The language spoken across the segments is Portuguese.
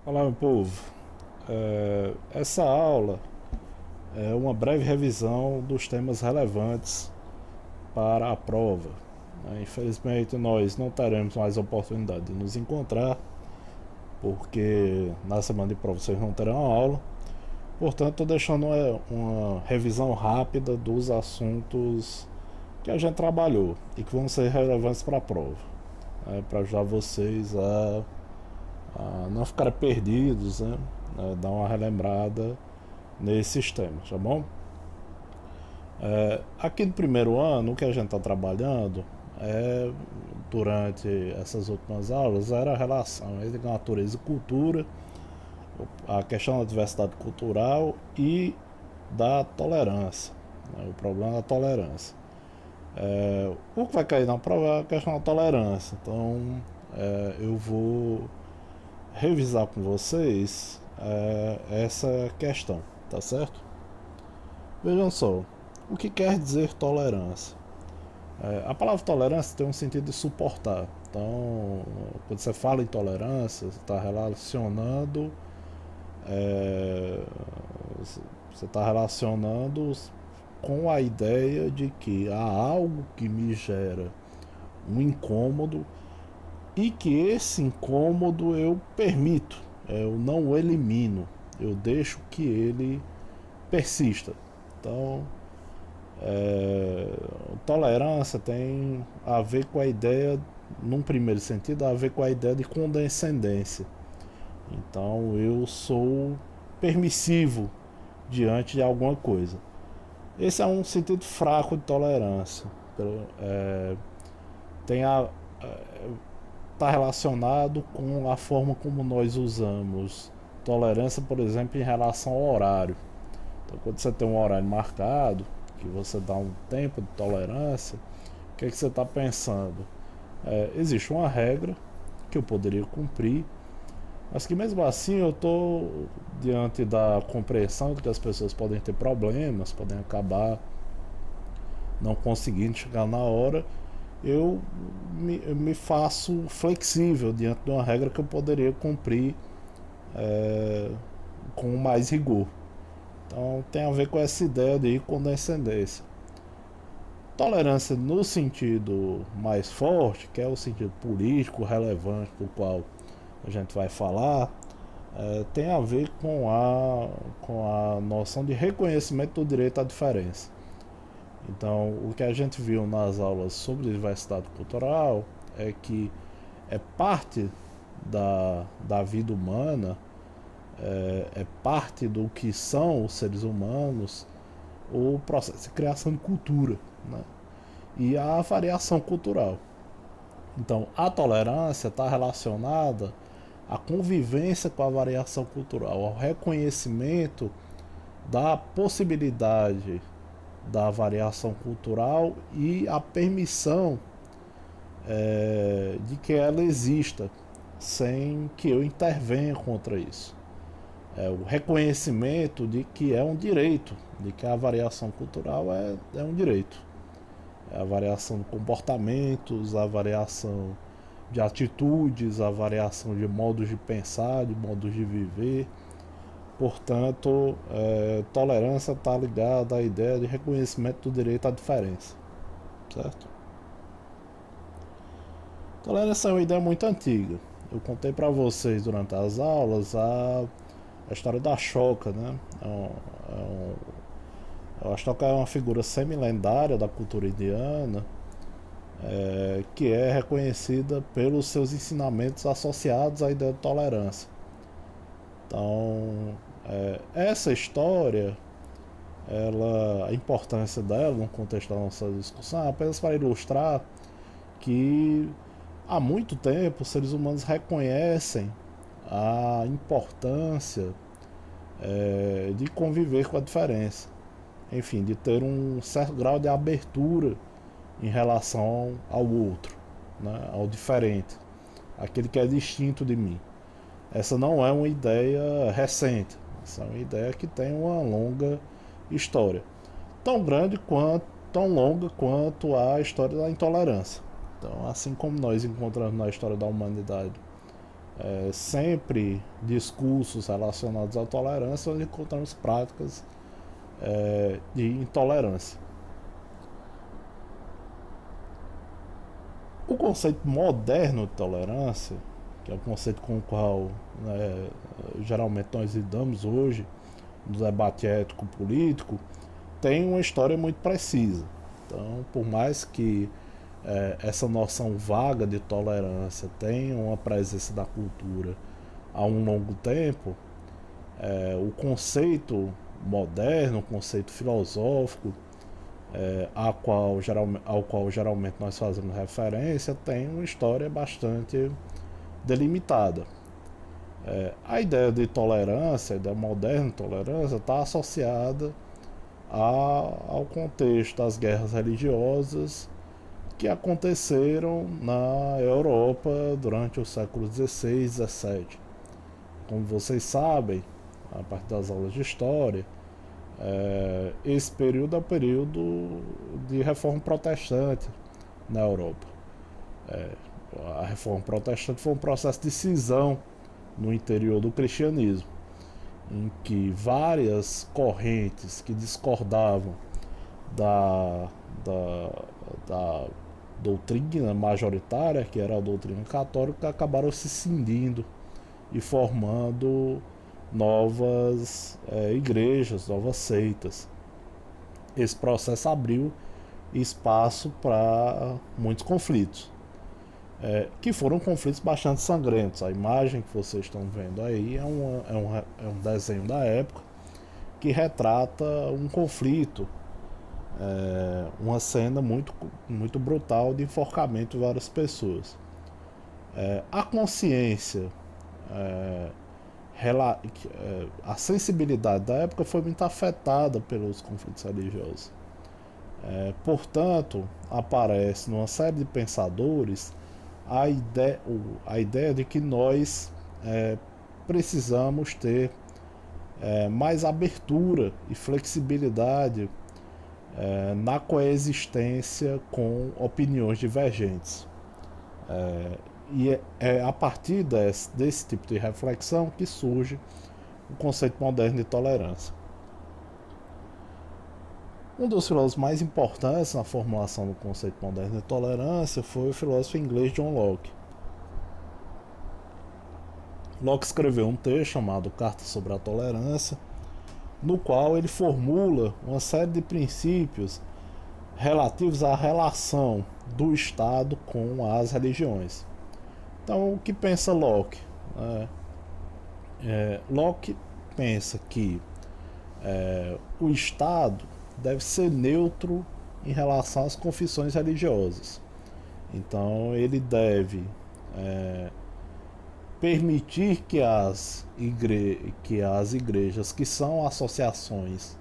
Olá, meu povo. Essa aula é uma breve revisão dos temas relevantes para a prova. Infelizmente, nós não teremos mais oportunidade de nos encontrar, porque na semana de prova vocês não terão aula. Portanto, estou deixando uma revisão rápida dos assuntos que a gente trabalhou e que vão ser relevantes para a prova, para ajudar vocês a não ficarem perdidos, né? Dar uma relembrada nesses temas, tá bom? Aqui no primeiro ano, o que a gente está trabalhando durante essas últimas aulas, era a relação entre natureza e cultura, a questão da diversidade cultural e da tolerância, né, o problema da tolerância. O que vai cair na prova é a questão da tolerância, então eu vou revisar com vocês essa questão, tá certo? Vejam só, o que quer dizer tolerância? A palavra tolerância tem um sentido de suportar. Então, quando você fala em tolerância, você está relacionando, é, você está relacionando com a ideia de que há algo que me gera um incômodo e que esse incômodo eu permito, eu não o elimino, eu deixo que ele persista. Então, tolerância tem a ver com a ideia, num primeiro sentido, a ver com a ideia de condescendência. Então eu sou permissivo diante de alguma coisa. Esse é um sentido fraco de tolerância. Tem a Está relacionado com a forma como nós usamos tolerância, por exemplo, em relação ao horário. Então, quando você tem um horário marcado, que você dá um tempo de tolerância, o que você está pensando? Existe uma regra que eu poderia cumprir, mas que mesmo assim eu estou diante da compreensão de que as pessoas podem ter problemas, podem acabar não conseguindo chegar na hora. Eu me faço flexível diante de uma regra que eu poderia cumprir é, com mais rigor. Então tem a ver com essa ideia de condescendência. Tolerância no sentido mais forte, que é o sentido político relevante do qual a gente vai falar, tem a ver com a noção de reconhecimento do direito à diferença. Então, o que a gente viu nas aulas sobre diversidade cultural é que é parte da vida humana, é parte do que são os seres humanos, o processo de criação de cultura, né? E a variação cultural. Então, a tolerância está relacionada à convivência com a variação cultural, ao reconhecimento da possibilidade da variação cultural e a permissão de que ela exista sem que eu intervenha contra isso. O reconhecimento de que é um direito, de que a variação cultural é um direito. A variação de comportamentos, a variação de atitudes, a variação de modos de pensar, de modos de viver. Portanto, tolerância está ligada à ideia de reconhecimento do direito à diferença, certo? Tolerância é uma ideia muito antiga. Eu contei para vocês durante as aulas a história da Choca, né? A Choca é uma figura semi-lendária da cultura indiana, que é reconhecida pelos seus ensinamentos associados à ideia de tolerância. Então, essa história, a importância dela no contexto da nossa discussão é apenas para ilustrar que há muito tempo os seres humanos reconhecem a importância de conviver com a diferença, enfim, de ter um certo grau de abertura em relação ao outro, né, ao diferente, aquele que é distinto de mim. Essa não é uma ideia recente, essa é uma ideia que tem uma longa história, tão grande quanto, tão longa quanto a história da intolerância. Então, assim como nós encontramos na história da humanidade sempre discursos relacionados à tolerância, onde encontramos práticas de intolerância. O conceito moderno de tolerância, que é o conceito com o qual geralmente nós lidamos hoje no debate ético-político, tem uma história muito precisa. Então, por mais que essa noção vaga de tolerância tenha uma presença da cultura há um longo tempo, o conceito moderno, o conceito filosófico, ao qual geralmente nós fazemos referência, tem uma história bastante delimitada. A ideia de tolerância, a ideia moderna de tolerância, está associada ao contexto das guerras religiosas que aconteceram na Europa durante os séculos XVI e XVII. Como vocês sabem, a partir das aulas de história, esse período é o período de reforma protestante na Europa. A reforma protestante foi um processo de cisão no interior do cristianismo, em que várias correntes que discordavam da, da, da doutrina majoritária, que era a doutrina católica, acabaram se cindindo e formando novas igrejas, novas seitas. Esse processo abriu espaço para muitos conflitos, que foram conflitos bastante sangrentos. A imagem que vocês estão vendo aí é um desenho da época que retrata um conflito, uma cena muito brutal de enforcamento de várias pessoas. A consciência, a sensibilidade da época foi muito afetada pelos conflitos religiosos. Portanto, aparece numa série de pensadores a ideia de que nós precisamos ter mais abertura e flexibilidade na coexistência com opiniões divergentes. E é a partir desse tipo de reflexão que surge o conceito moderno de tolerância. Um dos filósofos mais importantes na formulação do conceito moderno de tolerância foi o filósofo inglês John Locke. Locke escreveu um texto chamado Carta sobre a Tolerância, no qual ele formula uma série de princípios relativos à relação do Estado com as religiões. Então, o que pensa Locke? Locke pensa que o Estado deve ser neutro em relação às confissões religiosas. Então, ele deve permitir que as igrejas, que são associações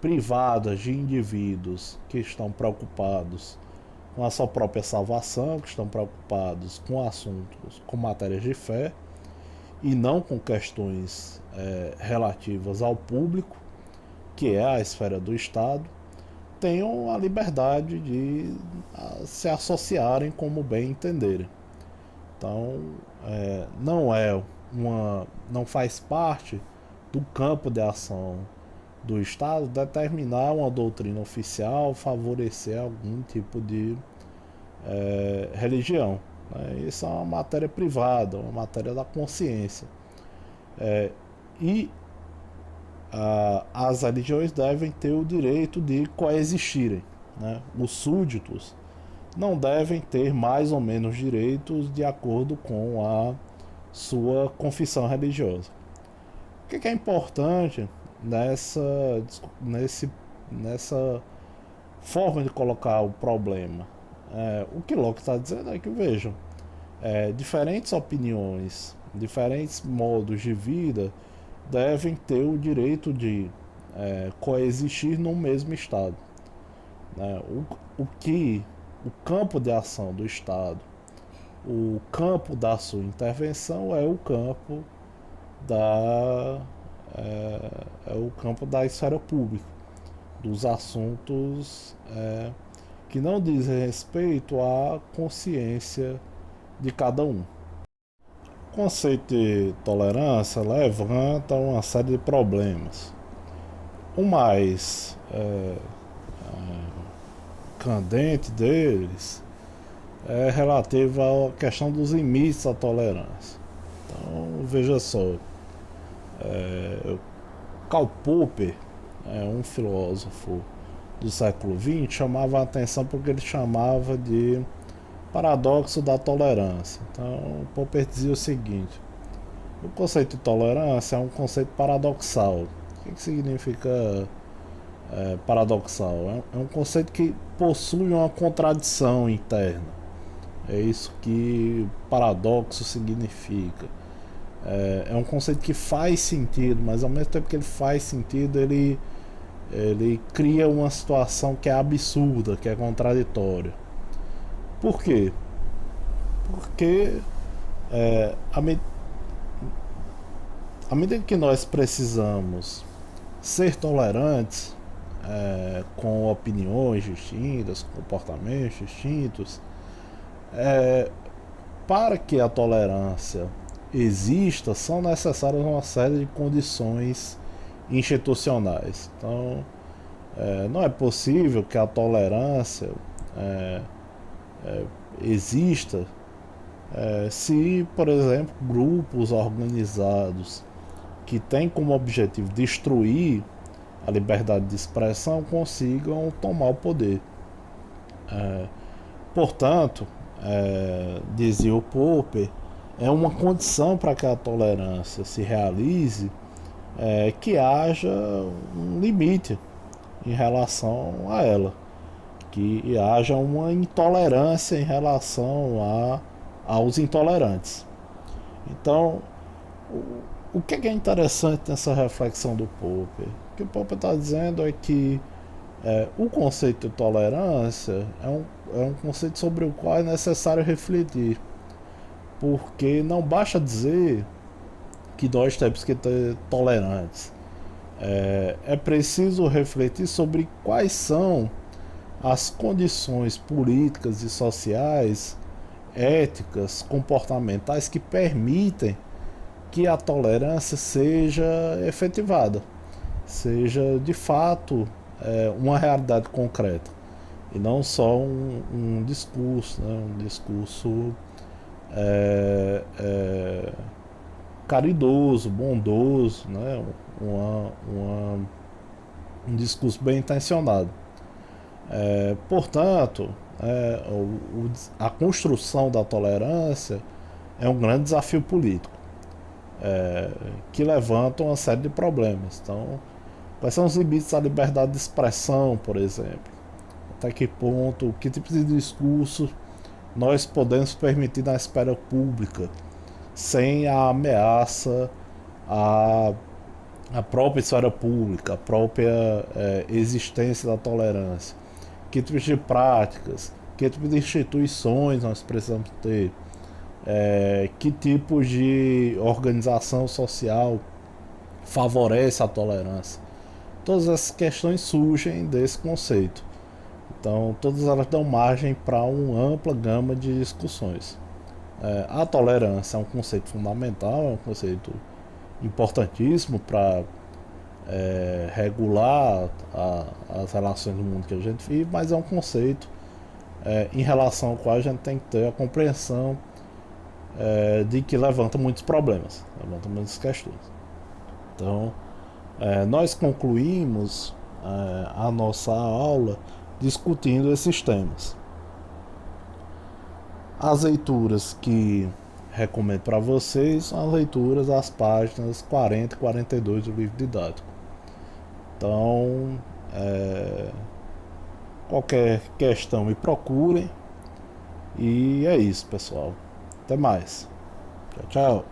privadas de indivíduos que estão preocupados com a sua própria salvação, que estão preocupados com assuntos, com matérias de fé, e não com questões relativas ao público, que é a esfera do Estado, tenham a liberdade de se associarem como bem entenderem. Então, não faz parte do campo de ação do Estado determinar uma doutrina oficial, favorecer algum tipo de religião. Isso é uma matéria privada, uma matéria da consciência. E as religiões devem ter o direito de coexistirem. Os súditos não devem ter mais ou menos direitos de acordo com a sua confissão religiosa. O que é importante nessa forma de colocar o problema? O que Locke está dizendo é que, vejam, diferentes opiniões, diferentes modos de vida devem ter o direito de coexistir no mesmo Estado. O campo de ação do Estado, o campo da sua intervenção é o campo da esfera pública, dos assuntos que não dizem respeito à consciência de cada um. O conceito de tolerância levanta uma série de problemas. O mais candente deles é relativo à questão dos limites da tolerância. Então, veja só, Karl Popper, um filósofo do século XX, chamava a atenção porque ele chamava de paradoxo da tolerância. Então, Popper dizia o seguinte: o conceito de tolerância é um conceito paradoxal. O que significa paradoxal? É um conceito que possui uma contradição interna. É isso que paradoxo significa. É um conceito que faz sentido, mas ao mesmo tempo que ele faz sentido, ele cria uma situação que é absurda, que é contraditória. Por quê? Porque é, à, me- à medida que nós precisamos ser tolerantes com opiniões distintas, comportamentos distintos, para que a tolerância exista, são necessárias uma série de condições institucionais. Então, não é possível que a tolerância exista se, por exemplo, grupos organizados que têm como objetivo destruir a liberdade de expressão consigam tomar o poder. Portanto, dizia o Popper, é uma condição para que a tolerância se realize que haja um limite em relação a ela, que haja uma intolerância em relação aos intolerantes. Então, o que é interessante nessa reflexão do Popper? O que o Popper está dizendo é que o conceito de tolerância é um conceito sobre o qual é necessário refletir, porque não basta dizer que nós temos que ter tolerantes. É preciso refletir sobre quais são as condições políticas e sociais, éticas, comportamentais que permitem que a tolerância seja efetivada, seja de fato uma realidade concreta e não só um discurso, né? Um discurso é, é, caridoso, bondoso, né? Um discurso bem intencionado. Portanto, a construção da tolerância é um grande desafio político que levanta uma série de problemas. Então, quais são os limites da liberdade de expressão, por exemplo? Até que ponto, que tipo de discurso nós podemos permitir na esfera pública sem a ameaça à, à própria esfera pública, à própria existência da tolerância? Que tipos de práticas, que tipo de instituições nós precisamos ter? Que tipos de organização social favorece a tolerância? Todas essas questões surgem desse conceito. Então, todas elas dão margem para uma ampla gama de discussões. A tolerância é um conceito fundamental, é um conceito importantíssimo para regular as relações do mundo que a gente vive, mas é um conceito em relação ao qual a gente tem que ter a compreensão de que levanta muitos problemas, levanta muitas questões. Então, nós concluímos a nossa aula discutindo esses temas. As leituras que recomendo para vocês são as leituras das páginas 40 e 42 do livro didático. Então, qualquer questão me procurem. E é isso, pessoal. Até mais. Tchau, tchau.